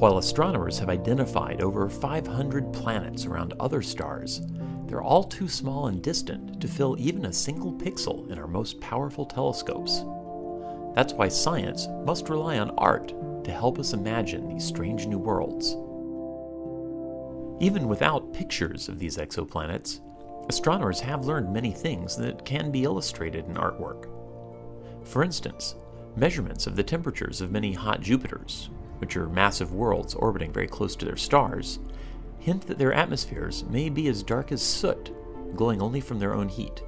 While astronomers have identified over 500 planets around other stars, they're all too small and distant to fill even a single pixel in our most powerful telescopes. That's why science must rely on art to help us imagine these strange new worlds. Even without pictures of these exoplanets, astronomers have learned many things that can be illustrated in artwork. For instance, measurements of the temperatures of many hot Jupiters, which are massive worlds orbiting very close to their stars, hint that their atmospheres may be as dark as soot, glowing only from their own heat.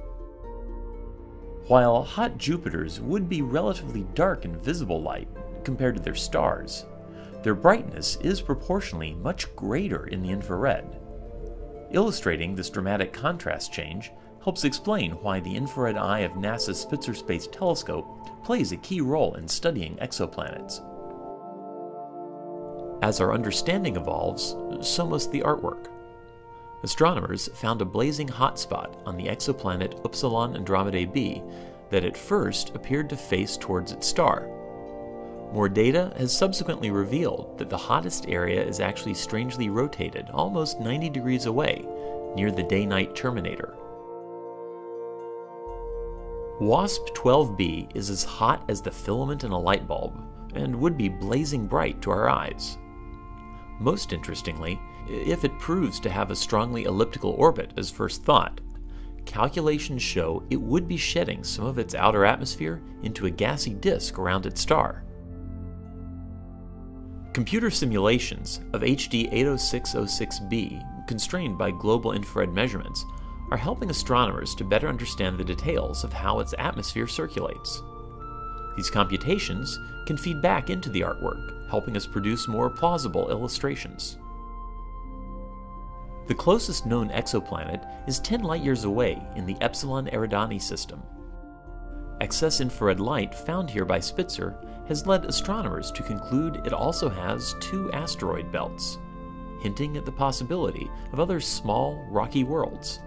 While hot Jupiters would be relatively dark in visible light compared to their stars, their brightness is proportionally much greater in the infrared. Illustrating this dramatic contrast change helps explain why the infrared eye of NASA's Spitzer Space Telescope plays a key role in studying exoplanets. As our understanding evolves, so must the artwork. Astronomers found a blazing hotspot on the exoplanet Upsilon Andromedae b that at first appeared to face towards its star. More data has subsequently revealed that the hottest area is actually strangely rotated almost 90 degrees away, near the day-night terminator. WASP-12b is as hot as the filament in a light bulb, and would be blazing bright to our eyes. Most interestingly, if it proves to have a strongly elliptical orbit as first thought, calculations show it would be shedding some of its outer atmosphere into a gassy disk around its star. Computer simulations of HD 80606b, constrained by global infrared measurements, are helping astronomers to better understand the details of how its atmosphere circulates. These computations can feed back into the artwork, helping us produce more plausible illustrations. The closest known exoplanet is 10 light-years away in the Epsilon Eridani system. Excess infrared light found here by Spitzer has led astronomers to conclude it also has 2 asteroid belts, hinting at the possibility of other small, rocky worlds.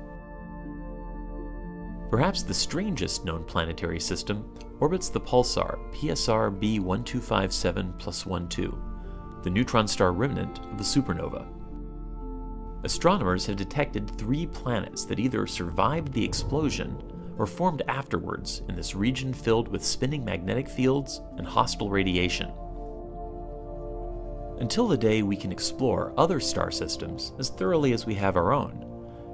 Perhaps the strangest known planetary system orbits the pulsar PSR B1257+12, the neutron star remnant of the supernova. Astronomers have detected 3 planets that either survived the explosion or formed afterwards in this region filled with spinning magnetic fields and hostile radiation. Until the day we can explore other star systems as thoroughly as we have our own,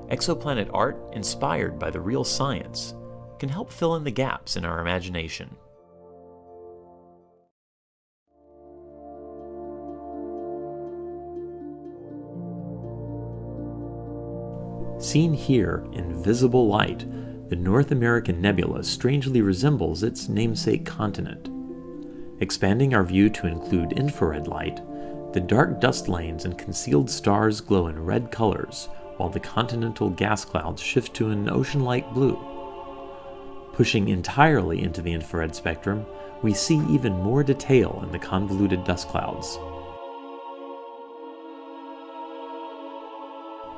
exoplanet art inspired by the real science can help fill in the gaps in our imagination. Seen here in visible light, the North American nebula strangely resembles its namesake continent. Expanding our view to include infrared light, the dark dust lanes and concealed stars glow in red colors, while the continental gas clouds shift to an ocean-like blue. Pushing entirely into the infrared spectrum, we see even more detail in the convoluted dust clouds.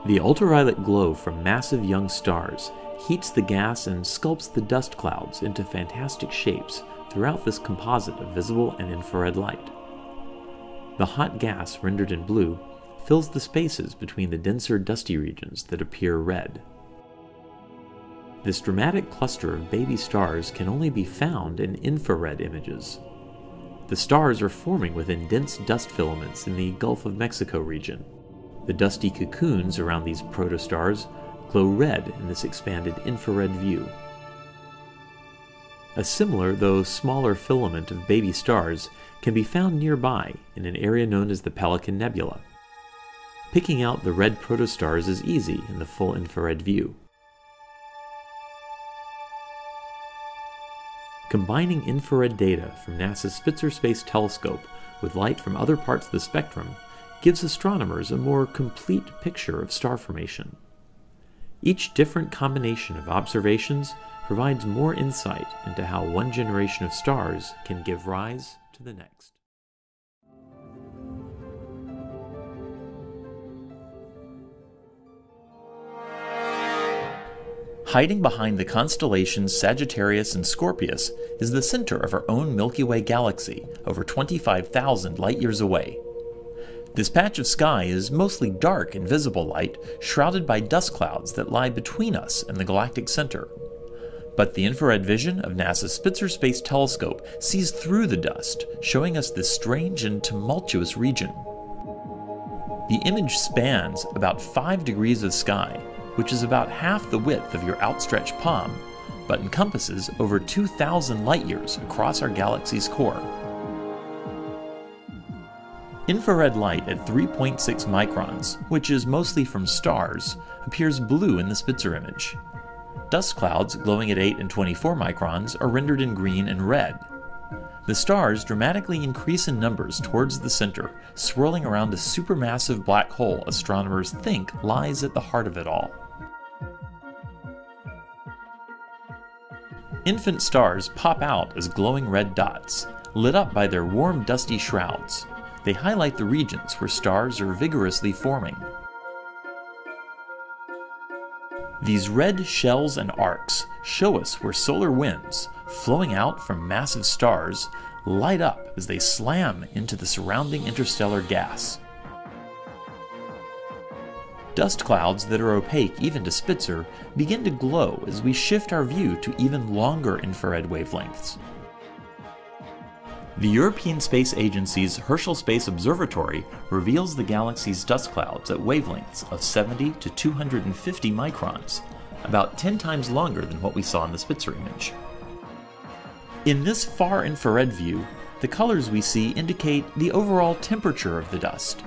The ultraviolet glow from massive young stars heats the gas and sculpts the dust clouds into fantastic shapes throughout this composite of visible and infrared light. The hot gas rendered in blue fills the spaces between the denser dusty regions that appear red. This dramatic cluster of baby stars can only be found in infrared images. The stars are forming within dense dust filaments in the Gulf of Mexico region. The dusty cocoons around these protostars glow red in this expanded infrared view. A similar, though smaller, filament of baby stars can be found nearby in an area known as the Pelican Nebula. Picking out the red protostars is easy in the full infrared view. Combining infrared data from NASA's Spitzer Space Telescope with light from other parts of the spectrum gives astronomers a more complete picture of star formation. Each different combination of observations provides more insight into how one generation of stars can give rise to the next. Hiding behind the constellations Sagittarius and Scorpius is the center of our own Milky Way galaxy, over 25,000 light-years away. This patch of sky is mostly dark in visible light, shrouded by dust clouds that lie between us and the galactic center. But the infrared vision of NASA's Spitzer Space Telescope sees through the dust, showing us this strange and tumultuous region. The image spans about 5 degrees of sky, which is about half the width of your outstretched palm, but encompasses over 2,000 light-years across our galaxy's core. Infrared light at 3.6 microns, which is mostly from stars, appears blue in the Spitzer image. Dust clouds glowing at 8 and 24 microns are rendered in green and red. The stars dramatically increase in numbers towards the center, swirling around a supermassive black hole astronomers think lies at the heart of it all. Infant stars pop out as glowing red dots, lit up by their warm, dusty shrouds. They highlight the regions where stars are vigorously forming. These red shells and arcs show us where solar winds, flowing out from massive stars, light up as they slam into the surrounding interstellar gas. Dust clouds that are opaque even to Spitzer begin to glow as we shift our view to even longer infrared wavelengths. The European Space Agency's Herschel Space Observatory reveals the galaxy's dust clouds at wavelengths of 70 to 250 microns, about 10 times longer than what we saw in the Spitzer image. In this far infrared view, the colors we see indicate the overall temperature of the dust.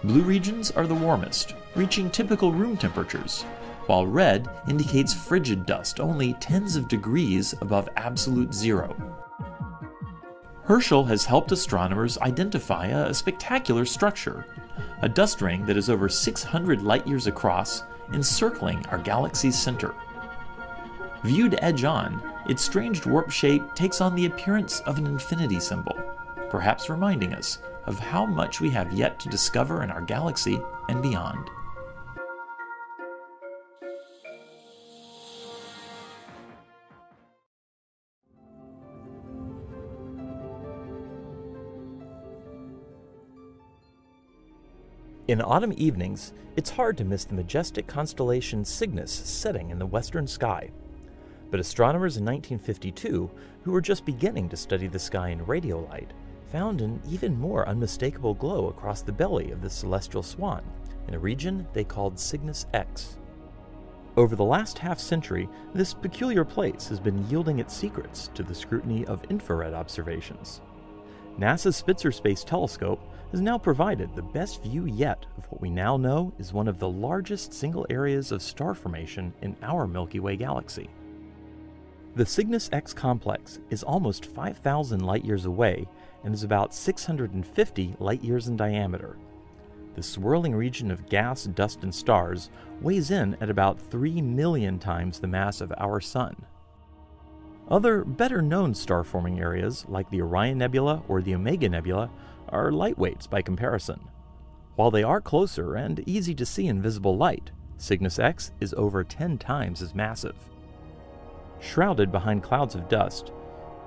Blue regions are the warmest, reaching typical room temperatures, while red indicates frigid dust only tens of degrees above absolute zero. Herschel has helped astronomers identify a spectacular structure, a dust ring that is over 600 light-years across, encircling our galaxy's center. Viewed edge-on, its strange warp shape takes on the appearance of an infinity symbol, perhaps reminding us of how much we have yet to discover in our galaxy and beyond. In autumn evenings, it's hard to miss the majestic constellation Cygnus setting in the western sky. But astronomers in 1952, who were just beginning to study the sky in radio light, found an even more unmistakable glow across the belly of the celestial swan, in a region they called Cygnus X. Over the last half-century, this peculiar place has been yielding its secrets to the scrutiny of infrared observations. NASA's Spitzer Space Telescope has now provided the best view yet of what we now know is one of the largest single areas of star formation in our Milky Way galaxy. The Cygnus X complex is almost 5,000 light-years away and is about 650 light-years in diameter. The swirling region of gas, dust, and stars weighs in at about 3 million times the mass of our Sun. Other, better-known star-forming areas, like the Orion Nebula or the Omega Nebula, are lightweights by comparison. While they are closer and easy to see in visible light, Cygnus X is over 10 times as massive. Shrouded behind clouds of dust,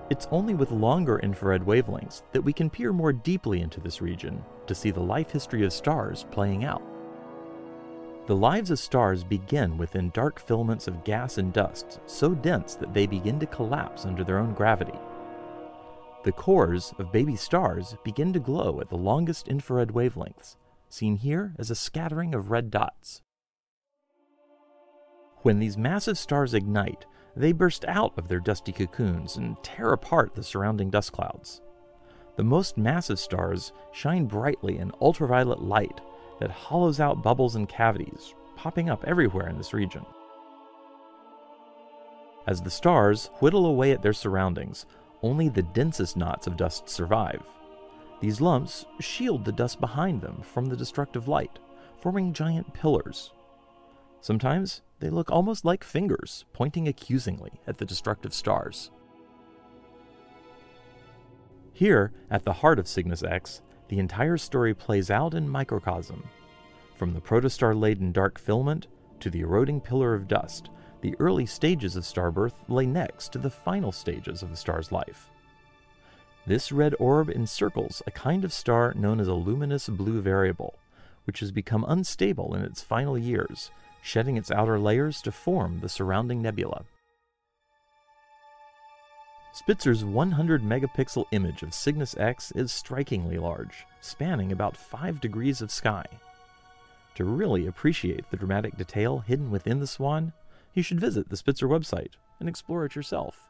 it's only with longer infrared wavelengths that we can peer more deeply into this region to see the life history of stars playing out. The lives of stars begin within dark filaments of gas and dust so dense that they begin to collapse under their own gravity. The cores of baby stars begin to glow at the longest infrared wavelengths, seen here as a scattering of red dots. When these massive stars ignite, they burst out of their dusty cocoons and tear apart the surrounding dust clouds. The most massive stars shine brightly in ultraviolet light that hollows out bubbles and cavities, popping up everywhere in this region. As the stars whittle away at their surroundings, only the densest knots of dust survive. These lumps shield the dust behind them from the destructive light, forming giant pillars. Sometimes they look almost like fingers pointing accusingly at the destructive stars. Here, at the heart of Cygnus X, the entire story plays out in microcosm. From the protostar-laden dark filament to the eroding pillar of dust, the early stages of starbirth lay next to the final stages of a star's life. This red orb encircles a kind of star known as a luminous blue variable, which has become unstable in its final years, shedding its outer layers to form the surrounding nebula. Spitzer's 100-megapixel image of Cygnus X is strikingly large, spanning about 5 degrees of sky. To really appreciate the dramatic detail hidden within the swan, you should visit the Spitzer website and explore it yourself.